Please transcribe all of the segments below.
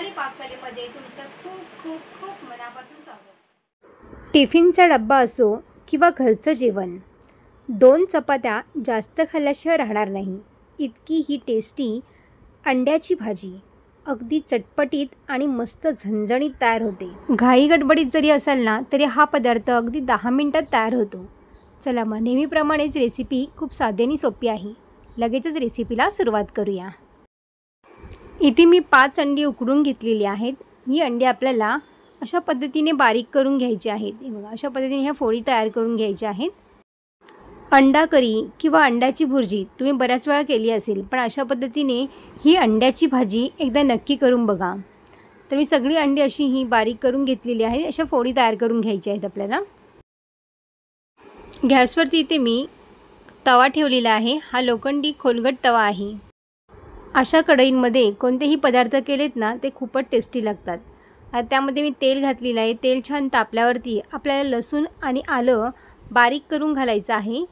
रुपाली पाककलेमध्ये तुमचं खूप खूप खूप मनापासून स्वागत। टिफिनचा डब्बा असो किंवा घरचं जेवण, 2 चपात्या जास्त खाल्ल्याशिवाय राहणार नाही इतकी ही टेस्टी अंड्याची भाजी अगदी चटपटीत आणि मस्त झणझणीत तयार होते। घाई गडबडीत जरी असाल ना तरी हा पदार्थ अगदी 10 मिनिटात तयार होतो। चला मग नेहमीप्रमाणेच रेसिपी खूप साधी आणि सोपी आहे। लगेचच रेसिपीला सुरुवात करूया। इथे मी 5 अंडी उकडून घेतलेली आहेत। ही अंडी आपल्याला अशा पद्धतीने बारीक करून घ्यायची आहेत। हे बघा, अशा पद्धतीने ह्या फोडी तयार करून घ्यायच्या आहेत। अंडा करी किंवा अंड्याची भुर्जी तुम्ही बऱ्याच वेळा केली असेल, पण अशा पद्धतीने ही अंड्याची भाजी एकदा नक्की करून बघा। तर मी सगळी अंडी अशी ही बारीक करून घेतलेली आहे। अशा फोडी तयार करून घ्यायच्या आहेत आपल्याला। गॅसवरती इथे मी तवा ठेवलेला आहे। हा लोखंडी खोलगट तवा आहे। अशा कढईमध्ये कोणतेही पदार्थ केलेत ना ते खूपच टेस्टी लागतात। त्यामध्ये मी तेल घातलेलं आहे। तेल छान तापल्यावरती आपल्याला लसूण आणि आलं बारीक करून घालायचं आहे।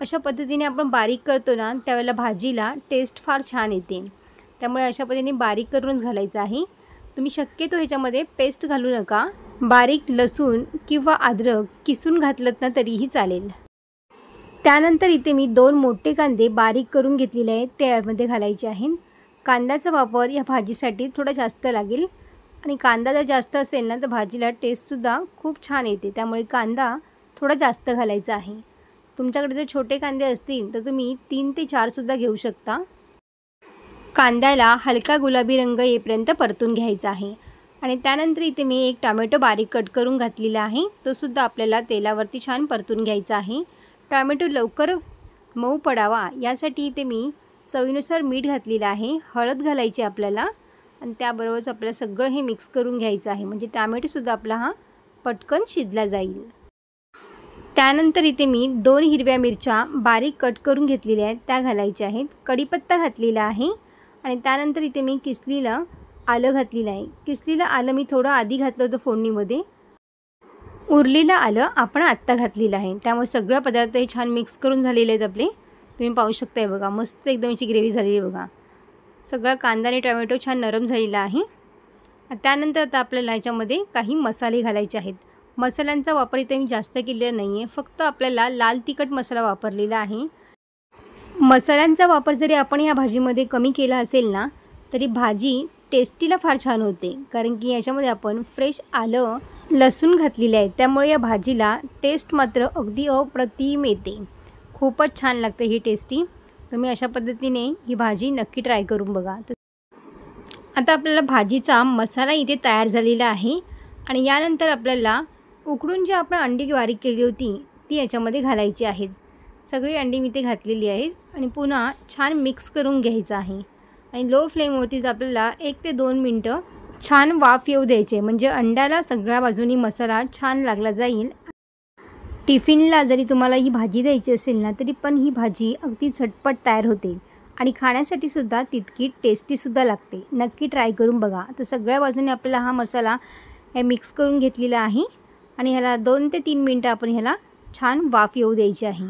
अशा पद्धतीने आपण बारीक करतो ना त्यावेळेला भाजीला टेस्ट फार छान येते। त्यामुळे अशा पद्धतीने बारीक करूनच घालायचं आहे। तुम्ही शक्यतो ह्याच्यामध्ये पेस्ट घालू नका। बारीक लसूण किंवा अद्रक किसून घातलं ना तरीही चालेल। त्यानंतर इथे मी 2 मोठे कांदे बारीक करून घेतलेले आहेत, ते यामध्ये घालायचे आहेत। कांद्याचा वापर या भाजीसाठी थोडा जास्त लागेल आणि कांदा जर जास्त असेल ना तर भाजीला टेस्टसुद्धा खूप छान येते। त्यामुळे कांदा थोडा जास्त घालायचा आहे। तुमच्याकडे जर छोटे कांदे असतील तर तुम्ही 3 ते 4 सुद्धा घेऊ शकता। कांद्याला हलका गुलाबी रंग येईपर्यंत परतून घ्यायचा आहे आणि त्यानंतर इथे मी एक टोमॅटो बारीक कट करून घातलेला आहे। तो सुद्धा आपल्याला तेलावरती छान परतून घ्यायचा आहे। टोमॅटो लवकर मऊ पडावा यासाठी इथे मी चवीनुसार मीठ घातलेलं आहे। हळद घालायची आपल्याला आणि त्याबरोबरच आपल्याला सगळं हे मिक्स करून घ्यायचं आहे, म्हणजे टोमॅटोसुद्धा आपला हा पटकन शिजला जाईल। त्यानंतर इथे मी 2 हिरव्या मिरच्या बारीक कट करून घेतलेल्या आहेत, त्या घालायच्या आहेत। कढीपत्ता घातलेला आहे आणि त्यानंतर इथे मी किसलेलं आलं घातलेलं आहे। किसलेलं आलं मी थोडं आधी घातलं होतं फोडणीमध्ये, उरलेलं आलं आपण आत्ता घातलेलं आहे। त्यामुळे सगळं पदार्थ हे छान मिक्स करून झालेले आहेत आपले। तुम्ही पाहू शकताय बघा, मस्त एकदम अशी ग्रेव्ही झालेली आहे बघा। सगळा कांदा आणि टोमॅटो छान नरम झालेला आहे। त्यानंतर आता आपल्याला ह्याच्यामध्ये काही मसाले घालायचे आहेत। मसाल्यांचा वापर इथे मी जास्त केलेला नाही आहे, फक्त आपल्याला लाल तिखट मसाला वापरलेला आहे। मसाल्यांचा वापर जरी आपण ह्या भाजीमध्ये कमी केला असेल ना तरी भाजी टेस्टीला फार छान होते, कारण की याच्यामध्ये आपण फ्रेश आलं लसूण घातलेले आहे। त्यामुळे या भाजीला टेस्ट मात्र अगदी अप्रतिम येते। खूपच छान लागते ही टेस्टी। तुम्ही अशा पद्धतीने ही भाजी नक्की ट्राय करून बघा। आता आपल्याला भाजीचा मसाला इथे तयार झालेला आहे आणि यानंतर आपल्याला उकडून जी आपण अंडी बारीक केली होती ती याच्यामध्ये घालायची आहेत। सगळी अंडी मी इथे घातलेली आहेत आणि पुन्हा छान मिक्स करून घ्यायचं आहे आणि लो फ्लेमवरतीच आपल्याला 1 ते 2 मिनटं छान वाफ येऊ द्यायचे, म्हणजे अंड्याला सगळ्या बाजूनी मसाला छान लागला जाईल। टिफिनला जरी तुम्हाला ही भाजी द्यायची असेल ना तरी पण ही भाजी अगदी झटपट तयार होते आणि खाण्यासाठी सुद्धा तितकी टेस्टीसुद्धा लागते। नक्की ट्राय करून बघा। तर सगळ्या बाजूने आपल्याला हा मसाला मिक्स करून घेतलेला आहे आणि ह्याला 2 ते 3 मिनटं आपण ह्याला छान वाफ येऊ द्यायची आहे।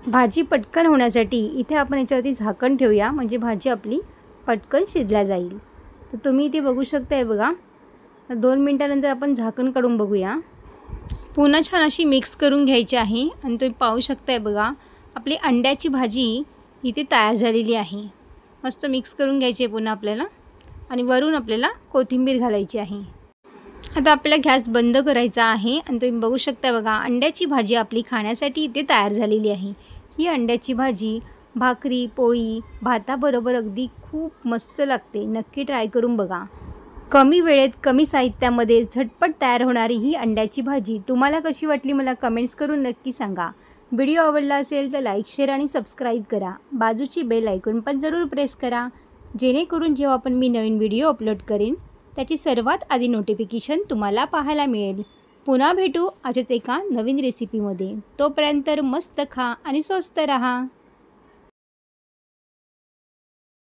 भाजी पटकन होण्यासाठी इथे आपण याच्यावरती झाकण ठेवूया, म्हणजे भाजी आपली पटकन शिजल्या जाईल। तर तुम्ही इथे बघू शकताय बघा, 2 मिनटानंतर आपण झाकण काढून बघूया। पुन्हा छान अशी मिक्स करून घ्यायची आहे आणि तुम्ही पाहू शकताय बघा आपली अंड्याची भाजी इथे तयार झालेली आहे। मस्त मिक्स करून घ्यायची आहे पुन्हा आपल्याला आणि वरून आपल्याला कोथिंबीर घालायची आहे। आता आपल्याला गॅस बंद करायचा आहे आणि तुम्ही बघू शकता बघा अंड्याची भाजी आपली खाण्यासाठी इथे तयार झालेली आहे। ही अंड्याची भाजी भाकरी पोळी भाताबरोबर अगदी खूप मस्त लागते। नक्की ट्राय करून बघा। कमी वेळेत कमी साहित्यामध्ये झटपट तयार होणारी ही अंड्याची भाजी तुम्हाला कशी वाटली मला कमेंट्स करून नक्की सांगा। व्हिडिओ आवडला असेल तर लाईक शेअर आणि सबस्क्राईब करा। बाजूची बेल आयकॉन पण जरूर प्रेस करा, जेणेकरून जेव्हा पण मी नवीन व्हिडिओ अपलोड करेन त्याची सर्वात आधी नोटिफिकेशन तुम्हाला पाहायला मिळेल। पुन्हा भेटू अशाच एका नवीन रेसिपीमध्ये। तोपर्यंत मस्त खा आणि स्वस्त रहा।